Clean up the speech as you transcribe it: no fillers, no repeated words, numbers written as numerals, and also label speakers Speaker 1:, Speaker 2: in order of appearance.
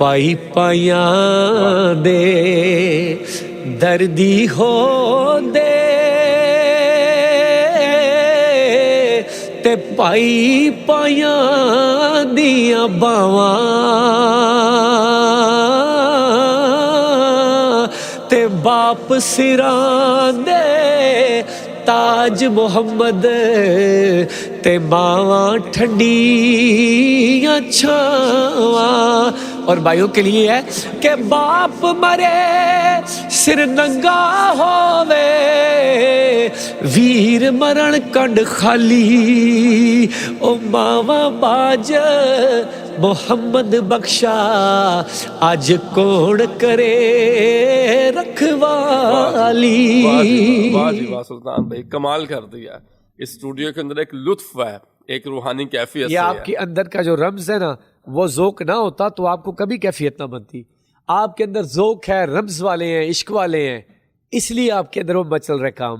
Speaker 1: ਪਾਈ ਪਾਇਆਂ ਦੇ ਦਰਦੀ ਹੋ ਦੇ ਤੇ ਪਾਈ ਪਾਇਆਂ ਦੀਆਂ ਬਾਵਾਂ ਤੇ ਬਾਪ ਸਿਰਾਂ ਦੇ ताज मोहम्मद ते मावा ठंडियां छावां। और भाइयों के लिए है कि बाप मरे सिर नंगा होवे वीर मरण कंड खाली ओ मावा बाज मोहम्मद बख्शा आज कौन करे रखवाली।
Speaker 2: वाह जी वाह सुल्तान भाई, कमाल कर दिया। इस स्टूडियो के अंदर एक लुत्फ है, एक रूहानी कैफियत
Speaker 1: ये आपके अंदर का जो रम्ज है ना, वो ज़ौक़ ना होता तो आपको कभी कैफियत ना बनती। आपके अंदर ज़ौक़ है, रम्ज वाले हैं, इश्क वाले हैं, इसलिए आपके अंदर वो मचल रहे काम।